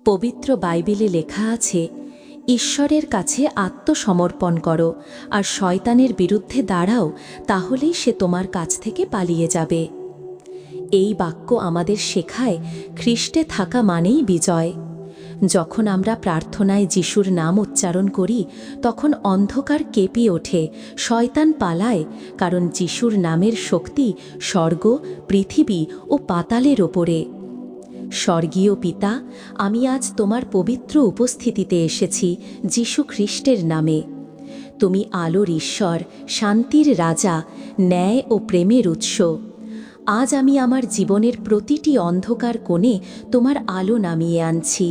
পবিত্র বাইবেলে লেখা আছে, ঈশ্বরের কাছে আত্মসমর্পণ করো আর শয়তানের বিরুদ্ধে দাঁড়াও, তাহলেই সে তোমার কাছ থেকে পালিয়ে যাবে। এই বাক্য আমাদের শেখায় খ্রিস্টে থাকা মানেই বিজয়। যখন আমরা প্রার্থনায় যিশুর নাম উচ্চারণ করি, তখন অন্ধকার কেঁপে ওঠে, শয়তান পালায়, কারণ যিশুর নামের শক্তি স্বর্গ, পৃথিবী ও পাতালের ওপরে। স্বর্গীয় পিতা, আমি আজ তোমার পবিত্র উপস্থিতিতে এসেছি যিশু খ্রিস্টের নামে। তুমি আলোর ঈশ্বর, শান্তির রাজা, ন্যায় ও প্রেমের উৎস। আজ আমি আমার জীবনের প্রতিটি অন্ধকার কোণে তোমার আলো নামিয়ে আনছি।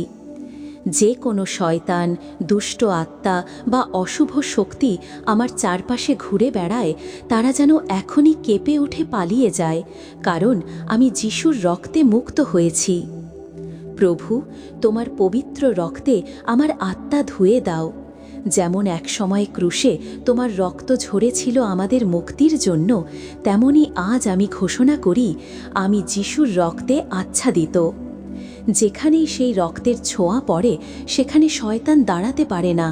যে কোনো শয়তান, দুষ্ট আত্মা বা অশুভ শক্তি আমার চারপাশে ঘুরে বেড়ায়, তারা যেন এখনই কেঁপে উঠে পালিয়ে যায়, কারণ আমি যিশুর রক্তে মুক্ত হয়েছি। প্রভু, তোমার পবিত্র রক্তে আমার আত্মা ধুয়ে দাও। যেমন একসময় ক্রুশে তোমার রক্ত ঝরেছিল আমাদের মুক্তির জন্য, তেমনি আজ আমি ঘোষণা করি, আমি যিশুর রক্তে আচ্ছাদিত। যেখানেই সেই রক্তের ছোঁয়া পড়ে, সেখানে শয়তান দাঁড়াতে পারে না,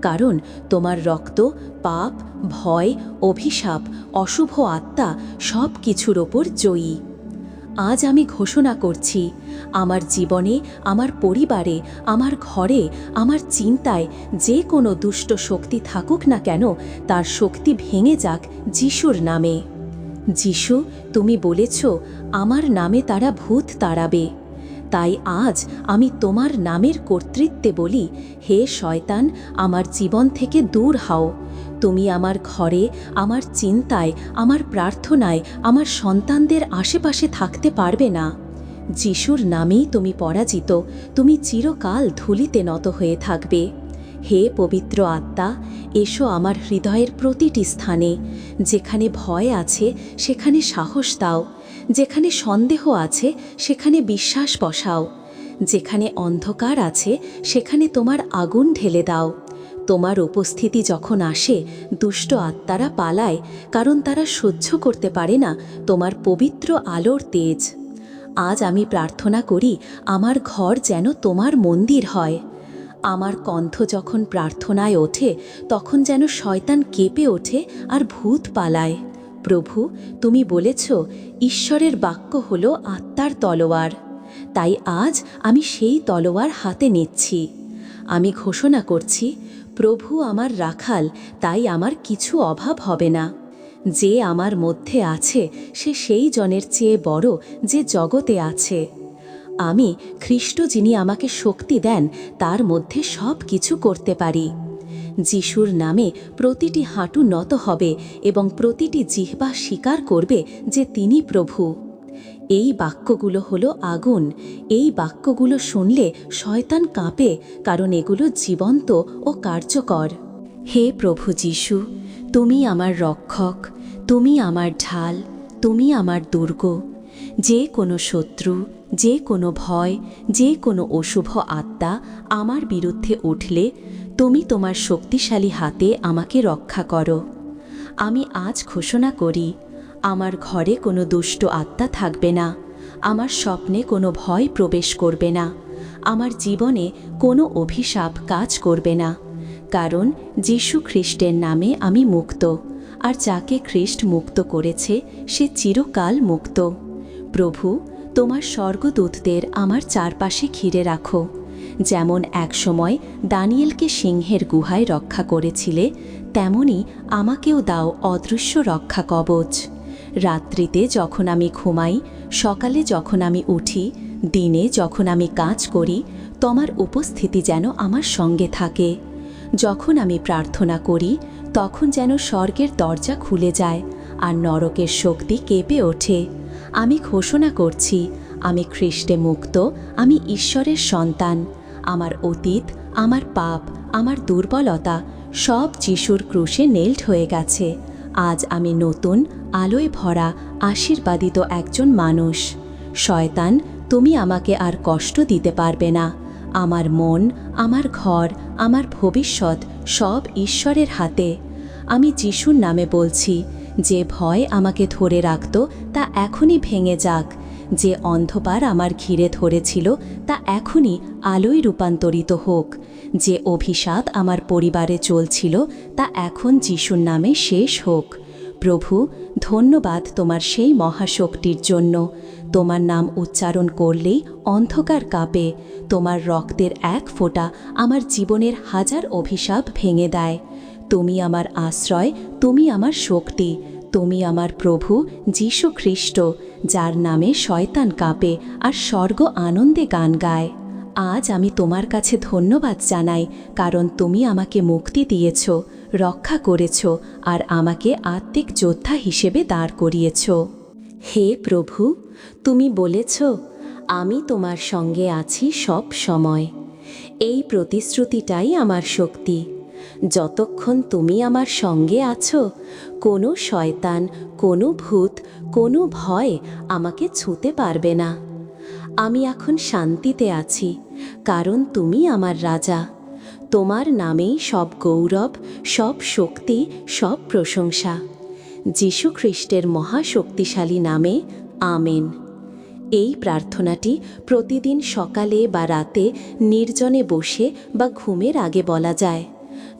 কারণ তোমার রক্ত পাপ, ভয়, অভিশাপ, অশুভ আত্মা সব কিছুর ওপর জয়ী। আজ আমি ঘোষণা করছি, আমার জীবনে, আমার পরিবারে, আমার ঘরে, আমার চিন্তায় যে কোনো দুষ্ট শক্তি থাকুক না কেন, তার শক্তি ভেঙে যাক যিশুর নামে। যিশু, তুমি বলেছ, আমার নামে তারা ভূত তাড়াবে। তাই আজ আমি তোমার নামের কর্তৃত্বে বলি, হে শয়তান, আমার জীবন থেকে দূর হও। তুমি আমার ঘরে, আমার চিন্তায়, আমার প্রার্থনায়, আমার সন্তানদের আশেপাশে থাকতে পারবে না। যিশুর নামেই তুমি পরাজিত, তুমি চিরকাল ধুলিতে নত হয়ে থাকবে। হে পবিত্র আত্মা, এসো আমার হৃদয়ের প্রতিটি স্থানে। যেখানে ভয় আছে সেখানে সাহস দাও, যেখানে সন্দেহ আছে সেখানে বিশ্বাস বসাও, যেখানে অন্ধকার আছে সেখানে তোমার আগুন ঢেলে দাও। তোমার উপস্থিতি যখন আসে, দুষ্ট আত্মারা পালায়, কারণ তারা সহ্য করতে পারে না তোমার পবিত্র আলোর তেজ। আজ আমি প্রার্থনা করি, আমার ঘর যেন তোমার মন্দির হয়। আমার কণ্ঠ যখন প্রার্থনায় ওঠে, তখন যেন শয়তান কেঁপে ওঠে আর ভূত পালায়। প্রভু, তুমি বলেছ, ঈশ্বরের বাক্য হল আত্মার তলোয়ার। তাই আজ আমি সেই তলোয়ার হাতে নিচ্ছি। আমি ঘোষণা করছি, প্রভু আমার রাখাল, তাই আমার কিছু অভাব হবে না। যে আমার মধ্যে আছে সে সেই জনের চেয়ে বড় যে জগতে আছে। আমি খ্রিস্ট যিনি আমাকে শক্তি দেন, তার মধ্যে সব কিছু করতে পারি। যিশুর নামে প্রতিটি হাঁটু নত হবে এবং প্রতিটি জিহ্বা স্বীকার করবে যে তিনি প্রভু। এই বাক্যগুলো হলো আগুন। এই বাক্যগুলো শুনলে শয়তান কাঁপে, কারণ এগুলো জীবন্ত ও কার্যকর। হে প্রভু যিশু, তুমি আমার রক্ষক, তুমি আমার ঢাল, তুমি আমার দুর্গ। যে কোনো শত্রু, যে কোনো ভয়, যে কোনো অশুভ আত্মা আমার বিরুদ্ধে উঠলে, তুমি তোমার শক্তিশালী হাতে আমাকে রক্ষা করো। আমি আজ ঘোষণা করি, আমার ঘরে কোনো দুষ্ট আত্মা থাকবে না, আমার স্বপ্নে কোনো ভয় প্রবেশ করবে না, আমার জীবনে কোনো অভিশাপ কাজ করবে না, কারণ যিশু খ্রিস্টের নামে আমি মুক্ত, আর যাকে খ্রিস্ট মুক্ত করেছে সে চিরকাল মুক্ত। প্রভু, তোমার স্বর্গদূতদের আমার চারপাশে ঘিরে রাখো। যেমন একসময় দানিয়েলকে সিংহের গুহায় রক্ষা করেছিলে, তেমনি আমাকেও দাও অদৃশ্য রক্ষা কবচ। রাত্রিতে যখন আমি ঘুমাই, সকালে যখন আমি উঠি, দিনে যখন আমি কাজ করি, তোমার উপস্থিতি যেন আমার সঙ্গে থাকে। যখন আমি প্রার্থনা করি, তখন যেন স্বর্গের দরজা খুলে যায় আর নরকের শক্তি কেঁপে ওঠে। আমি ঘোষণা করছি, আমি খ্রিস্টে মুক্ত, আমি ঈশ্বরের সন্তান। আমার অতীত, আমার পাপ, আমার দুর্বলতা সব যিশুর ক্রুশে নেল্ড হয়ে গেছে। আজ আমি নতুন, আলোয় ভরা, আশীর্বাদিত একজন মানুষ। শয়তান, তুমি আমাকে আর কষ্ট দিতে পারবে না। আমার মন, আমার ঘর, আমার ভবিষ্যৎ সব ঈশ্বরের হাতে। আমি যিশুর নামে বলছি, যে ভয় আমাকে ধরে রাখত তা এখনই ভেঙে যাক। যে অন্ধকার আমার ঘিরে ধরেছিল তা এখনই আলোয় রূপান্তরিত হোক। যে অভিশাপ আমার পরিবারে চলছিল তা এখন যিশুর নামে শেষ হোক। প্রভু, ধন্যবাদ তোমার সেই মহাশক্তির জন্য। তোমার নাম উচ্চারণ করলেই অন্ধকার কাঁপে। তোমার রক্তের এক ফোঁটা আমার জীবনের হাজার অভিশাপ ভেঙে দেয়। তুমি আমার আশ্রয়, তুমি আমার শক্তি, তুমি আমার প্রভু যীশু খ্রিস্ট, যার নামে শয়তান কাঁপে আর স্বর্গ আনন্দে গান গায়। আজ আমি তোমার কাছে ধন্যবাদ জানাই, কারণ তুমি আমাকে মুক্তি দিয়েছ, রক্ষা করেছ আর আমাকে আত্মিক যোদ্ধা হিসেবে দাঁড় করিয়েছ। হে প্রভু, তুমি বলেছ, আমি তোমার সঙ্গে আছি সব সময়। এই প্রতিশ্রুতিটাই আমার শক্তি। যতক্ষণ তুমি আমার সঙ্গে আছো, কোনো শয়তান, কোনো ভূত, কোনো ভয় আমাকে ছুঁতে পারবে না। আমি এখন শান্তিতে আছি, কারণ তুমি আমার রাজা। তোমার নামেই সব গৌরব, সব শক্তি, সব প্রশংসা। যীশু খ্রিস্টের মহাশক্তিশালী নামে আমেন। এই প্রার্থনাটি প্রতিদিন সকালে বা রাতে নির্জনে বসে বা ঘুমের আগে বলা যায়।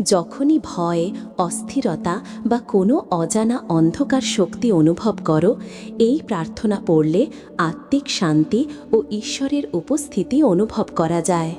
যখনই ভয়, অস্থিরতা বা কোনো অজানা অন্ধকার শক্তি অনুভব করো, এই প্রার্থনা পড়লে আত্মিক শান্তি ও ঈশ্বরের উপস্থিতি অনুভব করা যায়।